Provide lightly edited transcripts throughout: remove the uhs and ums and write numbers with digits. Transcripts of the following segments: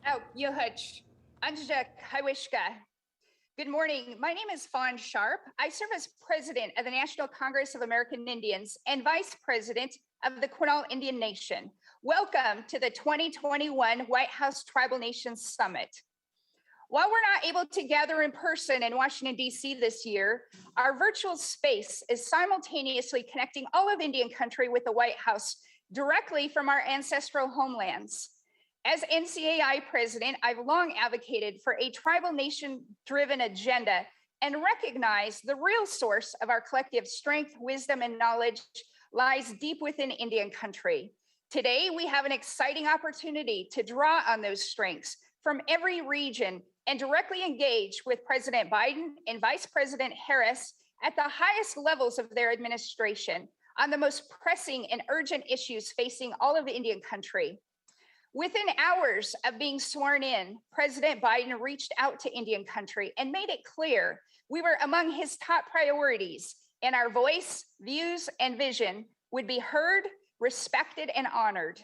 Oh, Yohach, Anjak, Hawishka. Good morning. My name is Fawn Sharp. I serve as president of the National Congress of American Indians and vice president of the Quinault Indian Nation. Welcome to the 2021 White House Tribal Nations Summit. While we're not able to gather in person in Washington, D.C. this year, our virtual space is simultaneously connecting all of Indian country with the White House directly from our ancestral homelands. As NCAI president, I've long advocated for a tribal nation-driven agenda and recognize the real source of our collective strength, wisdom, and knowledge lies deep within Indian country. Today, we have an exciting opportunity to draw on those strengths from every region and directly engage with President Biden and Vice President Harris at the highest levels of their administration on the most pressing and urgent issues facing all of Indian country. Within hours of being sworn in, President Biden reached out to Indian country and made it clear we were among his top priorities, and our voice, views, and vision would be heard, respected, and honored.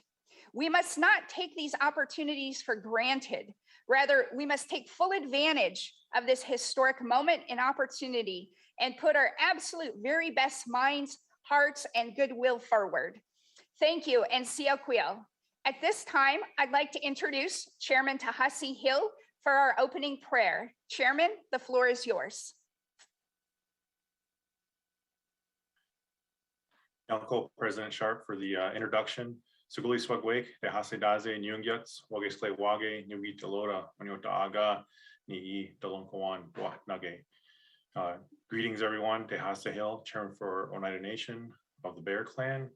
We must not take these opportunities for granted. Rather, we must take full advantage of this historic moment and opportunity and put our absolute very best minds, hearts, and goodwill forward. Thank you, and Siakwil. At this time, I'd like to introduce Chairman Tahasi Hill for our opening prayer. Chairman, the floor is yours. Uncle President Sharp for the introduction. Suguli swagwek, de hasedaze nyungyats, wagesle wage, nyugi talora, manyota aga, ni dalonkawan nage. Greetings, everyone. Tahasi Hill, Chairman for Oneida Nation of the Bear Clan.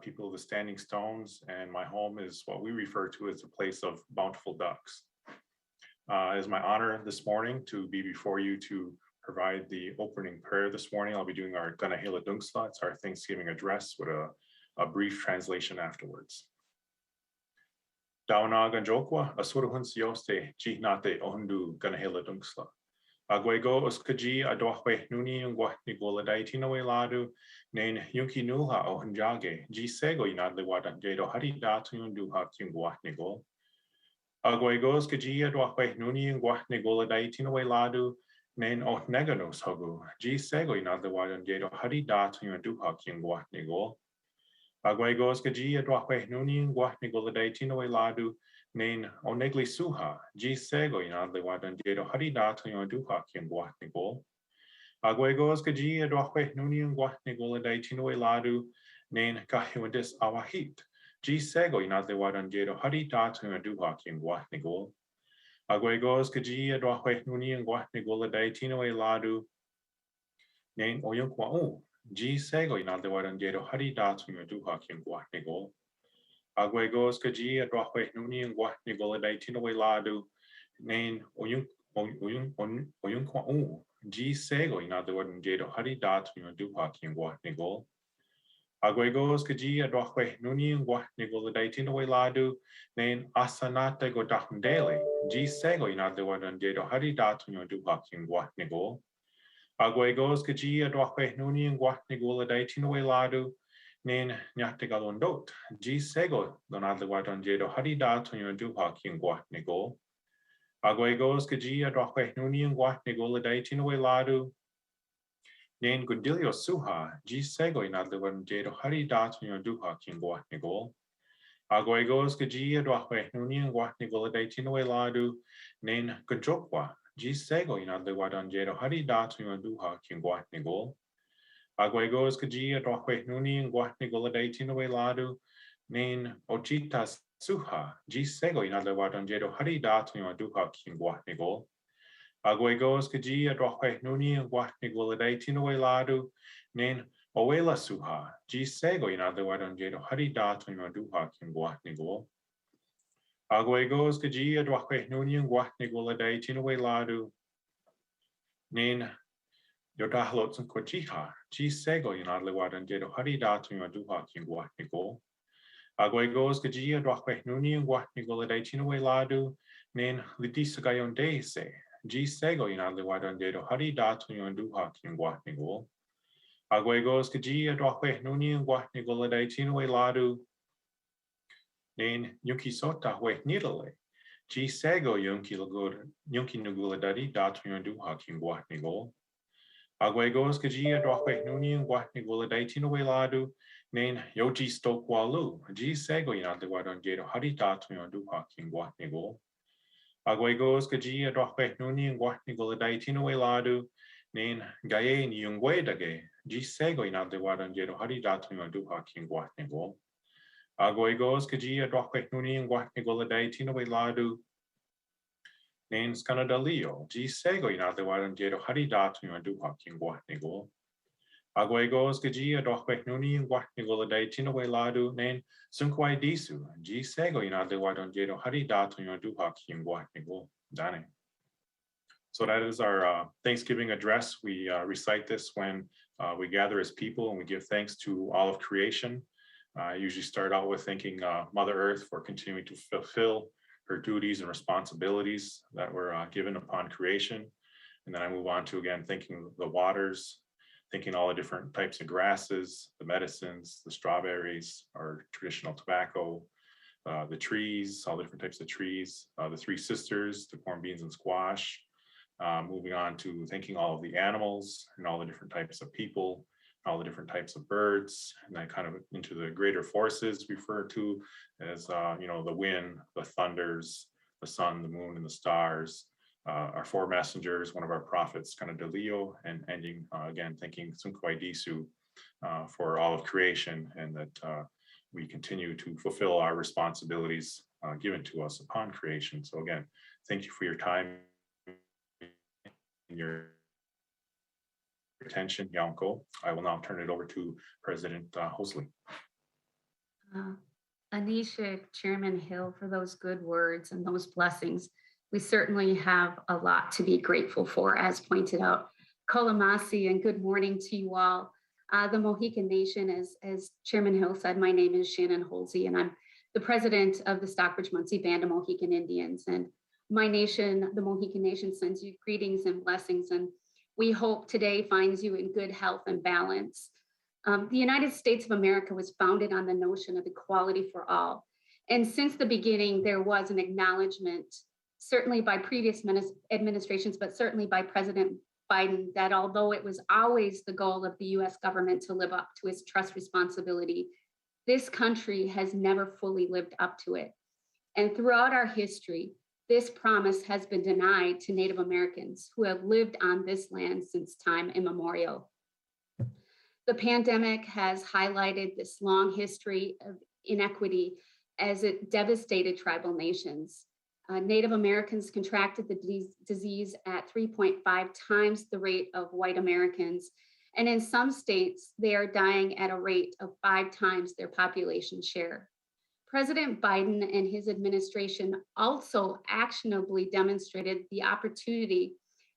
People of the Standing Stones, and my home is what we refer to as a place of bountiful ducks. It is my honor this morning to be before you to provide the opening prayer this morning. I'll be doing our Ganahela Dungsla, it's our Thanksgiving address with a brief translation afterwards. Dauna Ganjokwa, Asurhuns Yoste, Jihnate Ohundu Ganahela Dungsla. Agwego uskaji adohwe nuni ngwa nigola daitinawe ladu nain yunki nulha o hanjage ji sego inadle wadan jado hari datu yundu ha kyungwa nigol. Agwego uskaji adohwe nuni ngwa nigola daitinawe ladu nain o neganos hogu ji sego inadle wadan jado hari datu yundu ha kyungwa nigol. Agwego uskaji adohwe nuni ngwa nigola daitinawe ladu Nain onegli suha, ji sego inadle wadan jado hari datu yon duha kien guat nigol. Agwegos gaji adwahwe nunian guat nigola daitinoe ladu, nain kahiwandis awahit, ji sego inadle wadan jado hari datu yon duha kien guat nigol. Agwegos gaji adwahwe nunian guat nigola daitinoe ladu, nain oyunkwa ji sego inadle wadan jado hari datu yon duha kien guat nigol. Agwegos kaji adwahwe nuni ngwa nigola daitinoe ladu nain oyunkwa ji sego inadle wadan jado hari datu yon duha kien ngwa nigol. Agwegos kaji adwahwe nuni ngwa nigola daitinoe ladu nain asanate godahundele ji sego inadle wadan jado hari datu yon duha kien ngwa nigol. Agwegos kaji adwahwe nuni ngwa nigola daitinoe ladu Nain nyaktegalondot, ji sego donadle wadan jado hari datu yon duha kien guat nigol. Agwegos kaji adwahwe nuni guat nigola daitinoe ladu. Nain gundilio suha, ji sego inadle wadan jado hari datu yon duha kien guat nigol. Agwegos kaji adwahwe nuni guat nigola daitinoe ladu. Nain gundjokwa, ji sego inadle wadan jado hari datu yon duha kien guat nigol. Agwegos kaji adwahwe nuni ngwa nigola daitinoe ladu nain ochitas suha ji sego inadle wadan jado hari datu yon duha kien guat nigol. Agwegos kaji adwahwe nuni ngwa nigola daitinoe ladu nain oela suha ji sego inadle wadan jado hari datu yon duha kien guat nigol. Agwegos kaji adwahwe nuni ngwa nigola daitinoe ladu nain Yodahlot and Kojiha, G Sego Yanadle Wadan Jado Hari Datu yon duha kien guat nigol. Agwegos Gajia Dwakwe Nuni and Guat Nigola Daitinoe Ladu, Nain Lidisagayon Deise, G Sego Yanadle Wadan Jado Hari Datu yon duha kien guat nigol. Agwegos Gajia Dwakwe Nuni and Guat Nigola Daitinoe Ladu, Nain Yuki Sota We Nidale, G sego yunki nugula dadi datu du hakim guat nigol. Aguegos kaji adroque nuni guat nigula daitino ladu nain yoji stok walu. G sego yanate wadon gato hari datu du hakim guat nigol. Aguegos kaji adroque nuni guat nigula daitino ladu nain gaye ni yungwe dage. G sego yanate wadon gato hari datu du hakim guat nigol. Aguegos kaji adroque nuni guat nigula daitino ladu nain scanadalio, G sego inate wadon gato hari datu du hakim guat nigol. Aguegos kaji adroque nuni guat nigula daitino ladu nain sunquai disu, G sego inate wadon gato hari datu du hakim guat nigol. Dane. So that is our Thanksgiving address. We recite this when we gather as people and we give thanks to all of creation. I usually start out with thanking Mother Earth for continuing to fulfill her duties and responsibilities that were given upon creation. And then I move on to, again, thanking the waters, thanking all the different types of grasses, the medicines, the strawberries, our traditional tobacco, the trees, all the different types of trees, the three sisters, the corn, beans, and squash. Moving on to thanking all of the animals and all the different types of people, all the different types of birds, and then kind of into the greater forces referred to as, the wind, the thunders, the sun, the moon, and the stars, our four messengers, one of our prophets, kind of Delio, and ending, again, thanking Sunkwai Disu for all of creation, and that we continue to fulfill our responsibilities given to us upon creation. So again, thank you for your time and your attention, Yanko. I will now turn it over to President Hosley. Anisha, Chairman Hill, for those good words and those blessings. We certainly have a lot to be grateful for, as pointed out. Kolamasi, and good morning to you all. The Mohican Nation, as Chairman Hill said, my name is Shannon Holsey, and I'm the president of the Stockbridge-Muncie Band of Mohican Indians. And my nation, the Mohican Nation, sends you greetings and blessings, and we hope today finds you in good health and balance. The United States of America was founded on the notion of equality for all. And since the beginning, there was an acknowledgement, certainly by previous administrations, but certainly by President Biden, that although it was always the goal of the US government to live up to its trust responsibility, this country has never fully lived up to it. And throughout our history, this promise has been denied to Native Americans who have lived on this land since time immemorial. The pandemic has highlighted this long history of inequity as it devastated tribal nations. Native Americans contracted the disease at 3.5 times the rate of white Americans. And in some states, they are dying at a rate of 5 times their population share. President Biden and his administration also actionably demonstrated the opportunity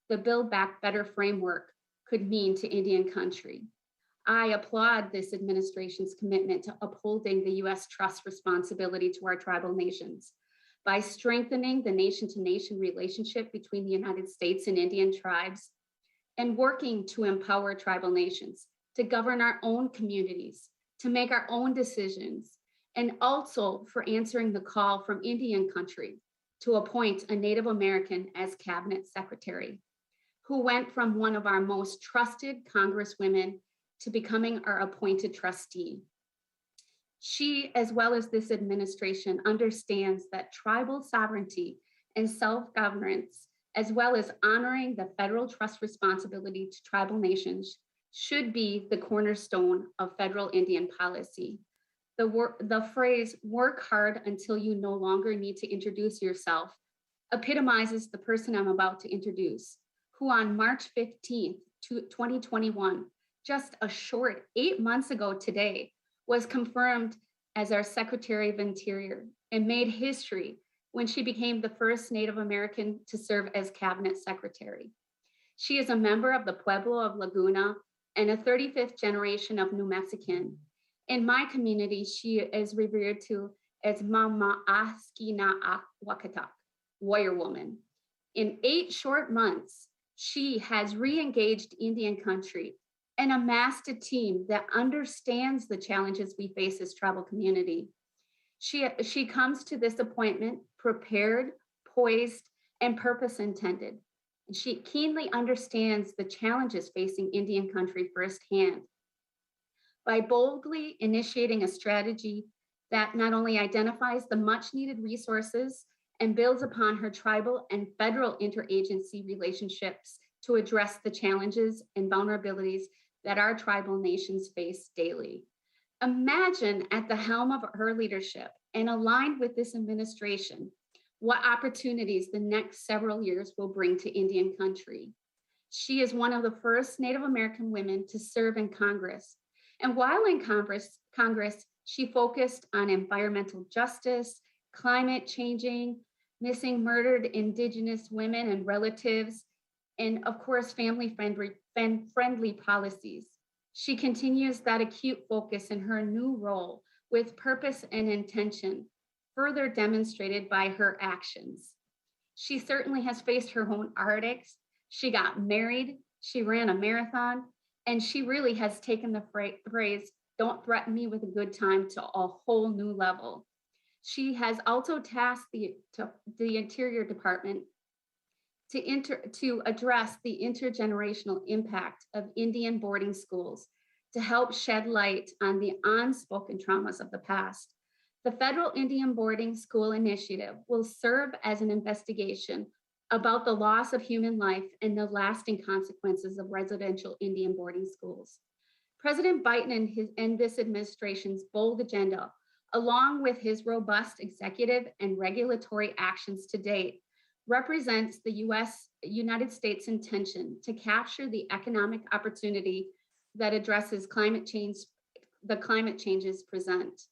the Build Back Better framework could mean to Indian country. I applaud this administration's commitment to upholding the US trust responsibility to our tribal nations by strengthening the nation-to-nation relationship between the United States and Indian tribes, and working to empower tribal nations to govern our own communities, to make our own decisions, and also for answering the call from Indian country to appoint a Native American as cabinet secretary, who went from one of our most trusted congresswomen to becoming our appointed trustee. She, as well as this administration, understands that tribal sovereignty and self-governance, as well as honoring the federal trust responsibility to tribal nations, should be the cornerstone of federal Indian policy. The phrase, "work hard until you no longer need to introduce yourself," epitomizes the person I'm about to introduce, who on March 15th, 2021, just a short 8 months ago today, was confirmed as our Secretary of Interior and made history when she became the first Native American to serve as cabinet secretary. She is a member of the Pueblo of Laguna and a 35th generation of New Mexican. In my community, she is revered to as Mama Askina Wakatak, warrior woman. In 8 short months, she has re-engaged Indian country and amassed a team that understands the challenges we face as tribal community. She comes to this appointment prepared, poised, and purpose intended. And she keenly understands the challenges facing Indian country firsthand. By boldly initiating a strategy that not only identifies the much needed resources and builds upon her tribal and federal interagency relationships to address the challenges and vulnerabilities that our tribal nations face daily. Imagine at the helm of her leadership and aligned with this administration, what opportunities the next several years will bring to Indian country. She is one of the first Native American women to serve in Congress. And while in Congress, she focused on environmental justice, climate changing, missing murdered Indigenous women and relatives, and of course, family-friendly policies. She continues that acute focus in her new role with purpose and intention, further demonstrated by her actions. She certainly has faced her own heartaches. She got married, she ran a marathon, and she really has taken the phrase, "Don't threaten me with a good time," to a whole new level. She has also tasked the Interior Department to address the intergenerational impact of Indian boarding schools to help shed light on the unspoken traumas of the past. The Federal Indian Boarding School Initiative will serve as an investigation about the loss of human life and the lasting consequences of residential Indian boarding schools. President Biden and this administration's bold agenda, along with his robust executive and regulatory actions to date, represents the United States intention to capture the economic opportunity that addresses the climate changes present.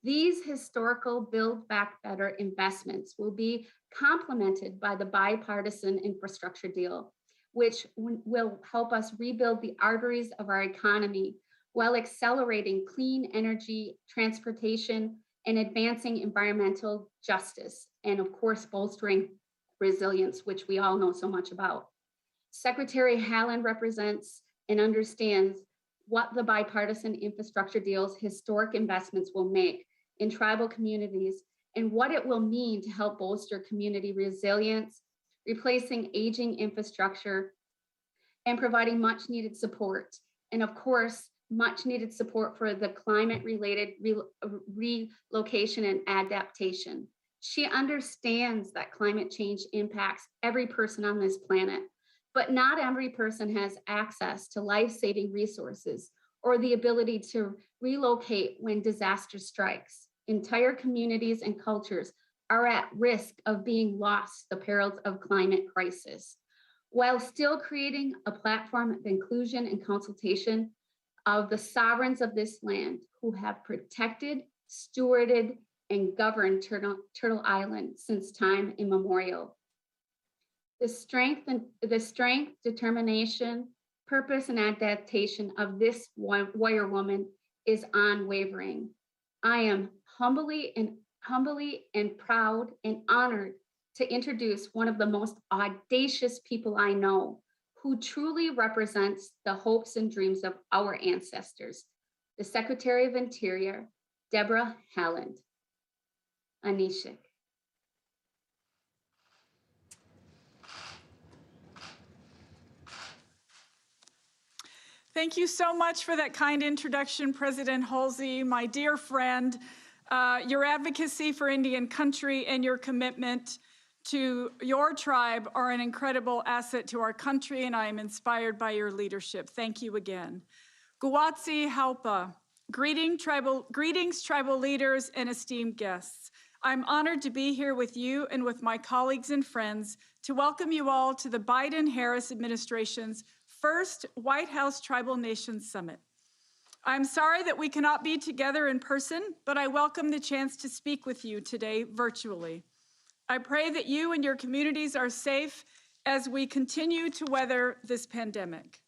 These historical Build Back Better investments will be complemented by the bipartisan infrastructure deal, which will help us rebuild the arteries of our economy while accelerating clean energy, transportation, and advancing environmental justice, and of course, bolstering resilience, which we all know so much about. Secretary Haaland represents and understands what the bipartisan infrastructure deal's historic investments will make in tribal communities and what it will mean to help bolster community resilience, replacing aging infrastructure, and providing much needed support. And of course, much needed support for the climate-related relocation and adaptation. She understands that climate change impacts every person on this planet, but not every person has access to life-saving resources or the ability to relocate when disaster strikes. Entire communities and cultures are at risk of being lost to the perils of climate crisis, while still creating a platform of inclusion and consultation of the sovereigns of this land who have protected, stewarded, and governed Turtle Island since time immemorial. The strength, determination, purpose, and adaptation of this warrior woman is unwavering. I am humbly and proud and honored to introduce one of the most audacious people I know, who truly represents the hopes and dreams of our ancestors, the Secretary of Interior, Deborah Haaland. Anishik. Thank you so much for that kind introduction, President Halsey, my dear friend. Your advocacy for Indian country and your commitment to your tribe are an incredible asset to our country, and I am inspired by your leadership. Thank you again. Guwatsi Halpa, greetings tribal leaders and esteemed guests. I'm honored to be here with you and with my colleagues and friends to welcome you all to the Biden-Harris administration's first White House Tribal Nations Summit. I'm sorry that we cannot be together in person, but I welcome the chance to speak with you today virtually. I pray that you and your communities are safe as we continue to weather this pandemic.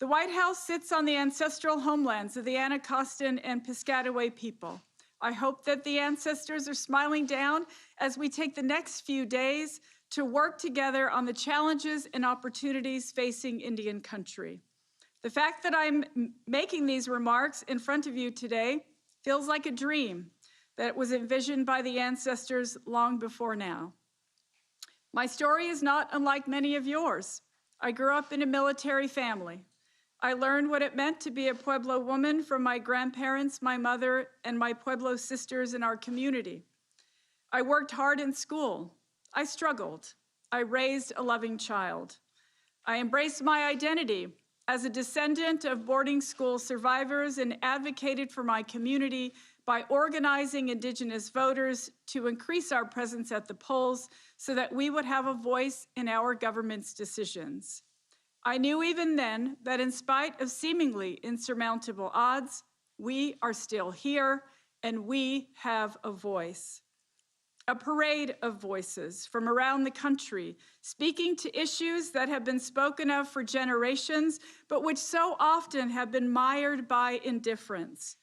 The White House sits on the ancestral homelands of the Anacostan and Piscataway people. I hope that the ancestors are smiling down as we take the next few days to work together on the challenges and opportunities facing Indian country. The fact that I'm making these remarks in front of you today feels like a dream that was envisioned by the ancestors long before now. My story is not unlike many of yours. I grew up in a military family. I learned what it meant to be a Pueblo woman from my grandparents, my mother, and my Pueblo sisters in our community. I worked hard in school. I struggled. I raised a loving child. I embraced my identity as a descendant of boarding school survivors and advocated for my community by organizing Indigenous voters to increase our presence at the polls so that we would have a voice in our government's decisions. I knew even then that in spite of seemingly insurmountable odds, we are still here and we have a voice. A parade of voices from around the country speaking to issues that have been spoken of for generations, but which so often have been mired by indifference.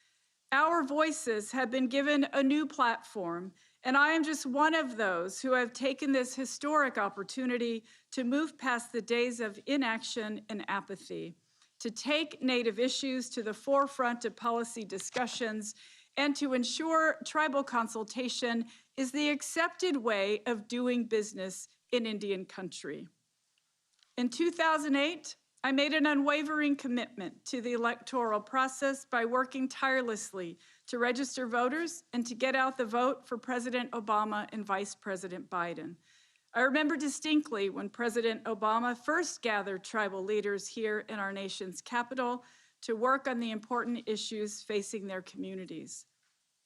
Our voices have been given a new platform, and I am just one of those who have taken this historic opportunity to move past the days of inaction and apathy, to take Native issues to the forefront of policy discussions, and to ensure tribal consultation is the accepted way of doing business in Indian country. In 2008, I made an unwavering commitment to the electoral process by working tirelessly to register voters and to get out the vote for President Obama and Vice President Biden. I remember distinctly when President Obama first gathered tribal leaders here in our nation's capital to work on the important issues facing their communities.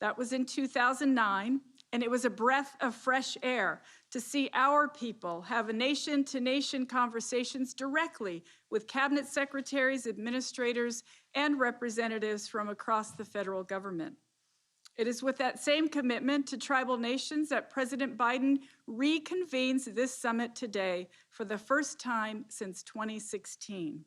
That was in 2009, and it was a breath of fresh air to see our people have a nation-to-nation conversations directly with cabinet secretaries, administrators, and representatives from across the federal government. It is with that same commitment to tribal nations that President Biden reconvenes this summit today for the first time since 2016.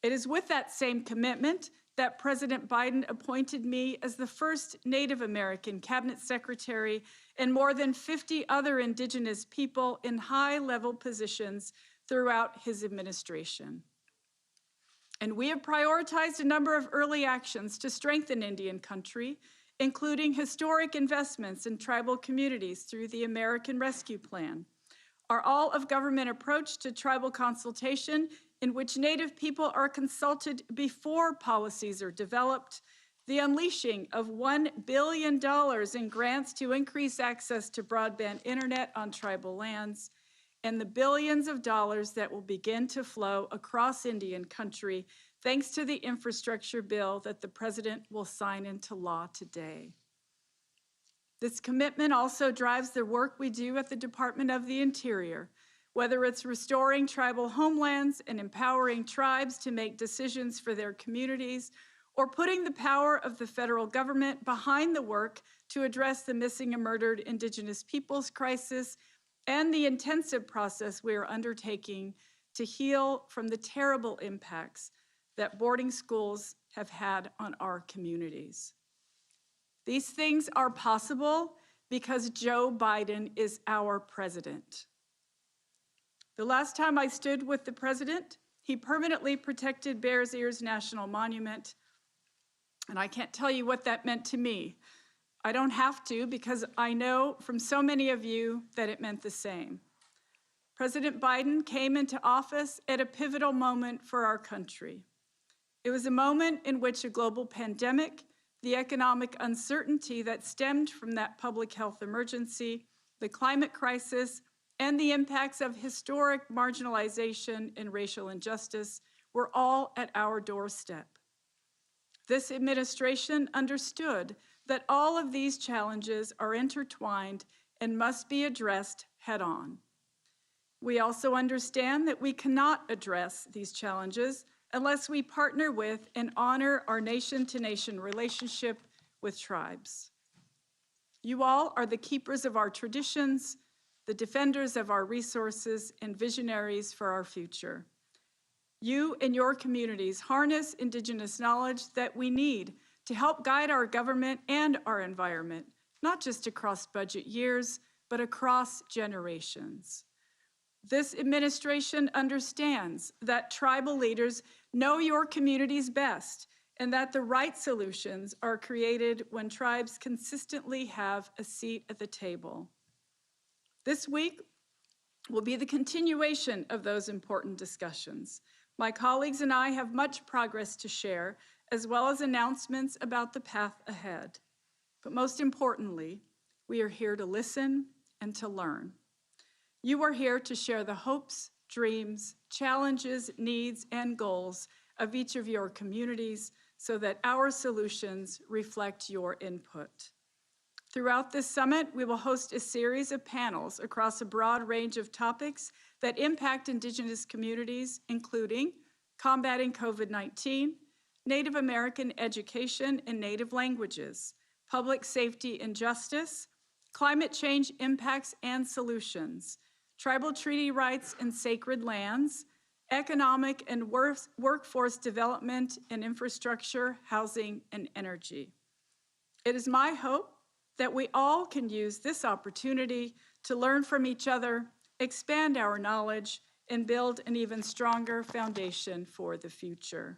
It is with that same commitment that President Biden appointed me as the first Native American cabinet secretary and more than 50 other Indigenous people in high-level positions throughout his administration. And we have prioritized a number of early actions to strengthen Indian country, including historic investments in tribal communities through the American Rescue Plan, our all-of-government approach to tribal consultation in which Native people are consulted before policies are developed, the unleashing of $1 billion in grants to increase access to broadband internet on tribal lands, and the billions of dollars that will begin to flow across Indian country thanks to the infrastructure bill that the President will sign into law today. This commitment also drives the work we do at the Department of the Interior, whether it's restoring tribal homelands and empowering tribes to make decisions for their communities, or putting the power of the federal government behind the work to address the missing and murdered Indigenous peoples crisis and the intensive process we are undertaking to heal from the terrible impacts that boarding schools have had on our communities. These things are possible because Joe Biden is our president. The last time I stood with the president, he permanently protected Bears Ears National Monument, and I can't tell you what that meant to me. I don't have to because I know from so many of you that it meant the same. President Biden came into office at a pivotal moment for our country. It was a moment in which a global pandemic, the economic uncertainty that stemmed from that public health emergency, the climate crisis, and the impacts of historic marginalization and racial injustice were all at our doorstep. This administration understood that all of these challenges are intertwined and must be addressed head-on. We also understand that we cannot address these challenges unless we partner with and honor our nation-to-nation relationship with tribes. You all are the keepers of our traditions, the defenders of our resources, and visionaries for our future. You and your communities harness Indigenous knowledge that we need to help guide our government and our environment, not just across budget years, but across generations. This administration understands that tribal leaders know your communities best and that the right solutions are created when tribes consistently have a seat at the table. This week, will be the continuation of those important discussions. My colleagues and I have much progress to share, as well as announcements about the path ahead. But most importantly, we are here to listen and to learn. You are here to share the hopes, dreams, challenges, needs, and goals of each of your communities so that our solutions reflect your input. Throughout this summit, we will host a series of panels across a broad range of topics that impact Indigenous communities, including combating COVID-19, Native American education in Native languages, public safety and justice, climate change impacts and solutions, tribal treaty rights and sacred lands, economic and workforce development and infrastructure, housing, and energy. It is my hope that we all can use this opportunity to learn from each other, expand our knowledge, and build an even stronger foundation for the future.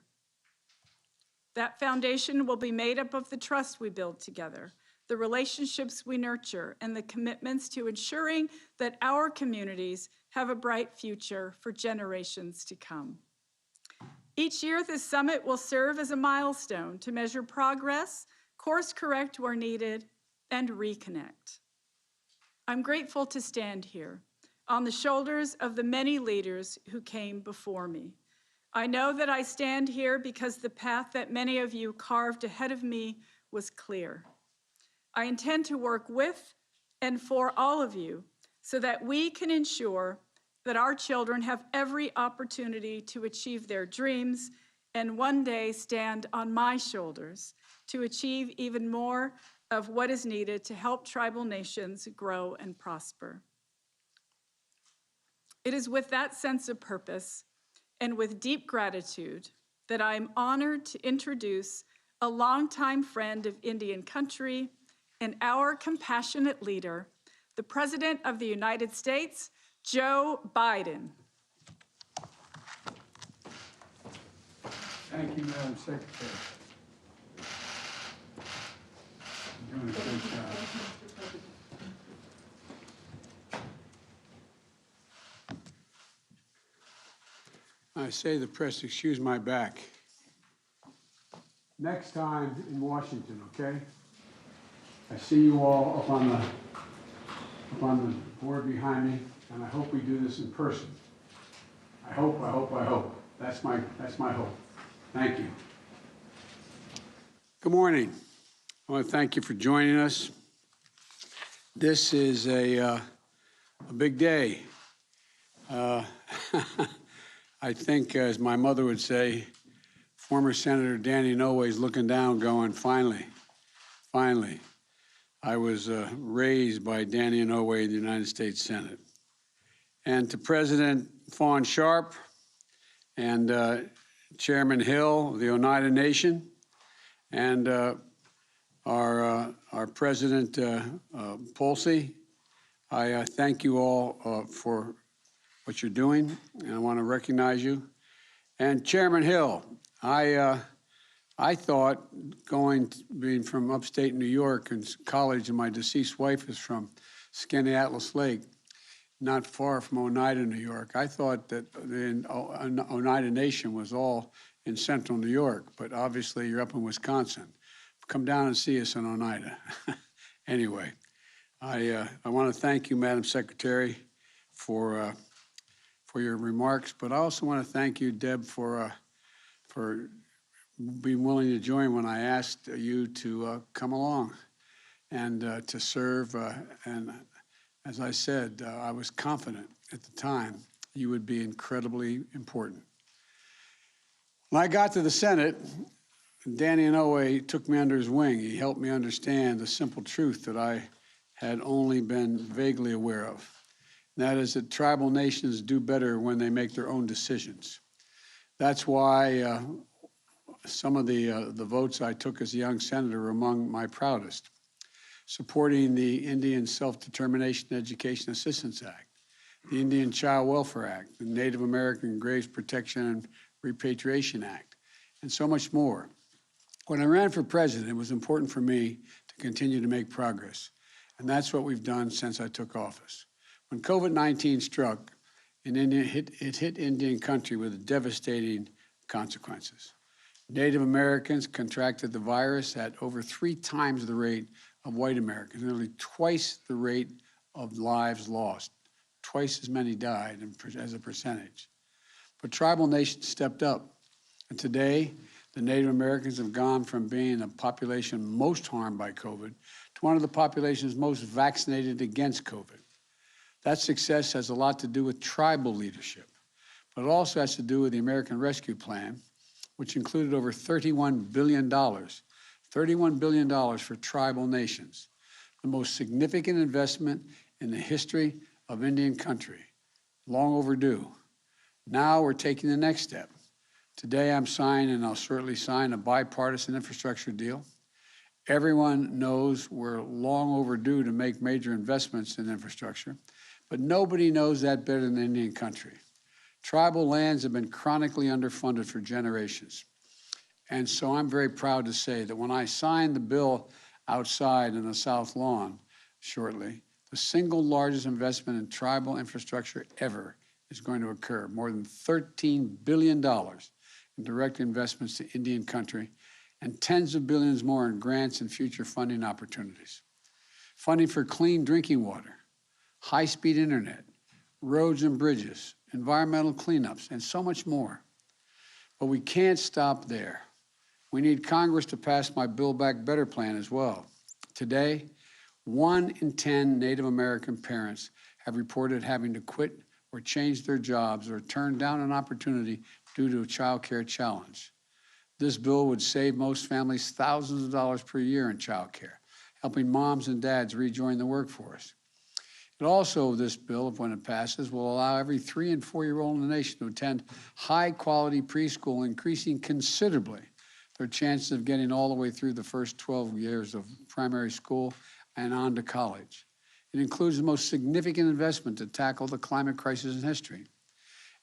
That foundation will be made up of the trust we build together, the relationships we nurture, and the commitments to ensuring that our communities have a bright future for generations to come. Each year, this summit will serve as a milestone to measure progress, course correct where needed, and reconnect. I'm grateful to stand here on the shoulders of the many leaders who came before me. I know that I stand here because the path that many of you carved ahead of me was clear. I intend to work with and for all of you so that we can ensure that our children have every opportunity to achieve their dreams and one day stand on my shoulders to achieve even more of what is needed to help tribal nations grow and prosper. It is with that sense of purpose and with deep gratitude that I am honored to introduce a longtime friend of Indian country and our compassionate leader, the President of the United States, Joe Biden. Thank you, Madam Secretary. You're doing a great job. I say the press, excuse my back. Next time in Washington, okay? I see you all up on the board behind me, and I hope we do this in person. I hope. That's my hope. Thank you. Good morning. I want to thank you for joining us. This is a big day. I think, as my mother would say, former Senator Danny Inouye is looking down going, finally. I was raised by Danny Inouye in the United States Senate. And to President Fawn Sharp and Chairman Hill of the Oneida Nation, and our President Polsey, I thank you all for what you're doing, and I want to recognize you. And Chairman Hill, I thought being from upstate New York and college, and my deceased wife is from Skinny Atlas Lake, not far from Oneida, New York. I thought that the Oneida Nation was all in central New York, but obviously you're up in Wisconsin. Come down and see us in Oneida. Anyway, I want to thank you, Madam Secretary, for your remarks, but I also want to thank you, Deb, for being willing to join when I asked you to come along and to serve. And as I said, I was confident at the time you would be incredibly important. When I got to the Senate, Danny Inouye took me under his wing. He helped me understand the simple truth that I had only been vaguely aware of. And that is that tribal nations do better when they make their own decisions. That's why some of the votes I took as a young senator were among my proudest. Supporting the Indian Self-Determination Education Assistance Act, the Indian Child Welfare Act, the Native American Graves Protection and Repatriation Act, and so much more. When I ran for president, it was important for me to continue to make progress, and that's what we've done since I took office. When COVID-19 struck, in India, it hit Indian country with devastating consequences. Native Americans contracted the virus at over 3 times the rate of white Americans, nearly twice the rate of lives lost. Twice as many died as a percentage. But tribal nations stepped up. And today, the Native Americans have gone from being the population most harmed by COVID to one of the populations most vaccinated against COVID. That success has a lot to do with tribal leadership, but it also has to do with the American Rescue Plan, which included over $31 billion, $31 billion for tribal nations, the most significant investment in the history of Indian country, long overdue. Now we're taking the next step. Today I'm signing, and I'll shortly sign, a bipartisan infrastructure deal. Everyone knows we're long overdue to make major investments in infrastructure, but nobody knows that better than Indian country. Tribal lands have been chronically underfunded for generations. And so I'm very proud to say that when I sign the bill outside in the South Lawn shortly, the single largest investment in tribal infrastructure ever is going to occur, more than $13 billion in direct investments to Indian country, and tens of billions more in grants and future funding opportunities. Funding for clean drinking water, high-speed internet, roads and bridges, environmental cleanups, and so much more. But we can't stop there. We need Congress to pass my Build Back Better plan as well. Today, 1 in 10 Native American parents have reported having to quit or change their jobs or turn down an opportunity due to a child care challenge. This bill would save most families thousands of dollars per year in child care, helping moms and dads rejoin the workforce. It also, this bill, when it passes, will allow every 3- and 4-year-old in the nation to attend high-quality preschool, increasing considerably their chances of getting all the way through the first 12 years of primary school and on to college. It includes the most significant investment to tackle the climate crisis in history.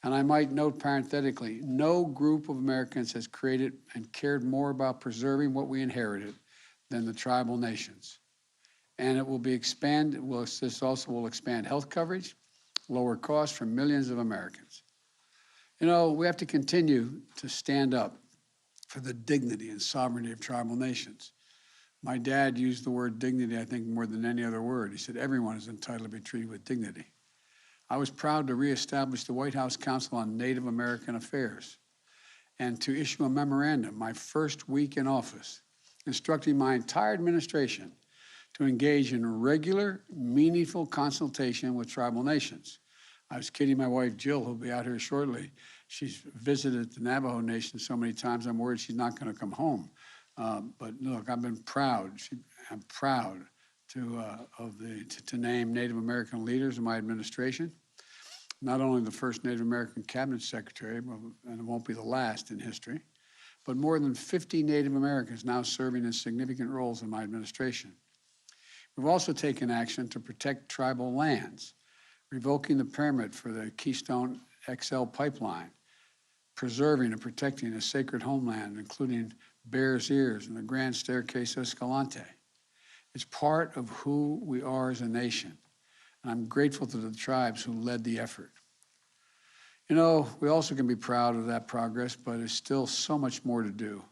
And I might note parenthetically, no group of Americans has created and cared more about preserving what we inherited than the tribal nations. And it will be expanded, this also will expand health coverage, lower costs for millions of Americans. You know, we have to continue to stand up for the dignity and sovereignty of tribal nations. My dad used the word dignity, I think, more than any other word. He said, everyone is entitled to be treated with dignity. I was proud to reestablish the White House Council on Native American Affairs and to issue a memorandum my first week in office, instructing my entire administration to engage in regular, meaningful consultation with tribal nations. I was kidding my wife, Jill, who'll be out here shortly. She's visited the Navajo Nation so many times, I'm worried she's not going to come home. But look, I've been proud. I'm proud to name Native American leaders in my administration. Not only the first Native American cabinet secretary, and it won't be the last in history, but more than 50 Native Americans now serving in significant roles in my administration. We've also taken action to protect tribal lands, revoking the permit for the Keystone XL pipeline, preserving and protecting a sacred homeland, including Bears Ears and the Grand Staircase Escalante. It's part of who we are as a nation, and I'm grateful to the tribes who led the effort. You know, we also can be proud of that progress, but there's still so much more to do.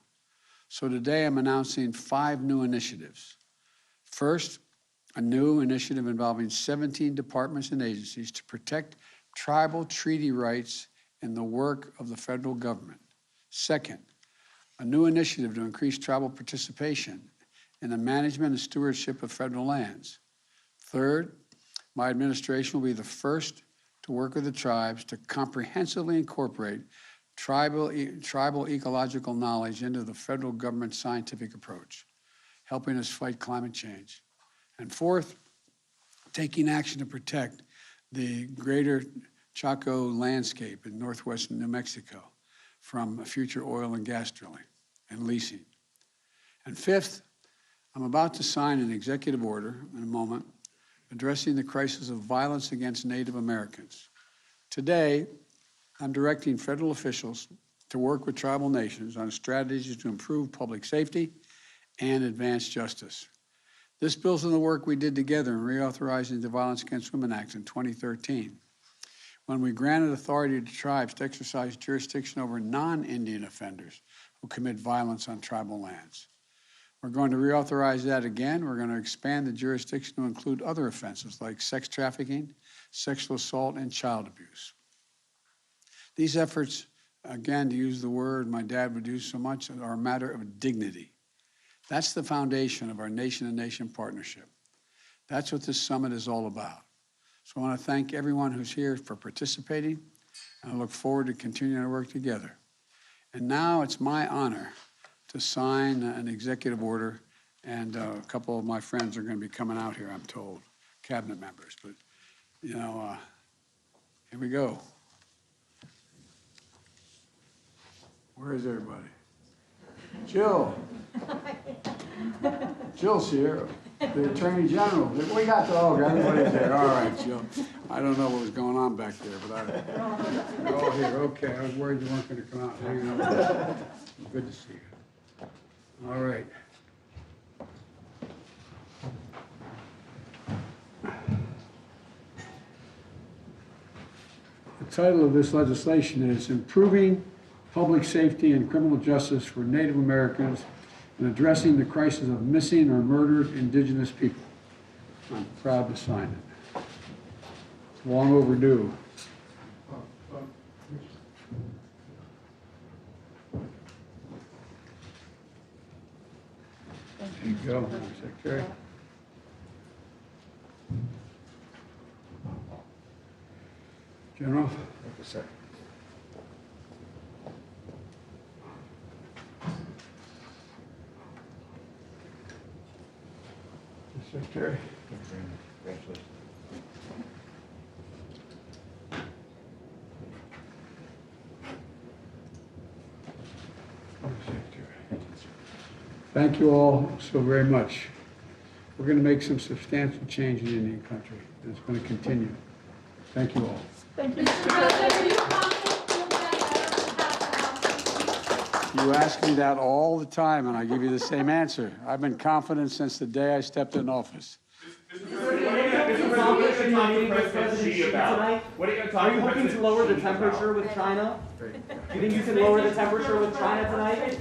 So today I'm announcing 5 new initiatives. First, a new initiative involving 17 departments and agencies to protect tribal treaty rights in the work of the federal government. Second, a new initiative to increase tribal participation in the management and stewardship of federal lands. Third, my administration will be the first to work with the tribes to comprehensively incorporate tribal ecological knowledge into the federal government's scientific approach, helping us fight climate change. And fourth, taking action to protect the greater Chaco landscape in northwestern New Mexico from future oil and gas drilling and leasing. And fifth, I'm about to sign an executive order in a moment addressing the crisis of violence against Native Americans. Today, I'm directing federal officials to work with tribal nations on strategies to improve public safety and advance justice. This builds on the work we did together in reauthorizing the Violence Against Women Act in 2013, when we granted authority to tribes to exercise jurisdiction over non-Indian offenders who commit violence on tribal lands. We're going to reauthorize that again. We're going to expand the jurisdiction to include other offenses like sex trafficking, sexual assault, and child abuse. These efforts, again, to use the word my dad would use so much, are a matter of dignity. That's the foundation of our nation-to-nation partnership. That's what this summit is all about. So I want to thank everyone who's here for participating, and I look forward to continuing to work together. And now it's my honor to sign an executive order, and a couple of my friends are going to be coming out here, I'm told, cabinet members. But, you know, here we go. Where is everybody? Jill. Jill's here, the Attorney General. We got the dog, everybody's there. All right, Jill. I don't know what was going on back there, but you're all here. Okay, I was worried you weren't going to come out and hang out. Good to see you. All right. The title of this legislation is Improving Public Safety and Criminal Justice for Native Americans and Addressing the Crisis of Missing or Murdered Indigenous People. I'm proud to sign it. It's long overdue. There you go, Madam Secretary. General? Thank you, sir. Secretary. Congratulations. Thank you all so very much. We're going to make some substantial change in Indian country, and it's going to continue. Thank you all. Thank you. You ask me that all the time, and I give you the same answer. I've been confident since the day I stepped in office. Are you hoping to lower the temperature with China? Do you think you can lower the temperature with China tonight?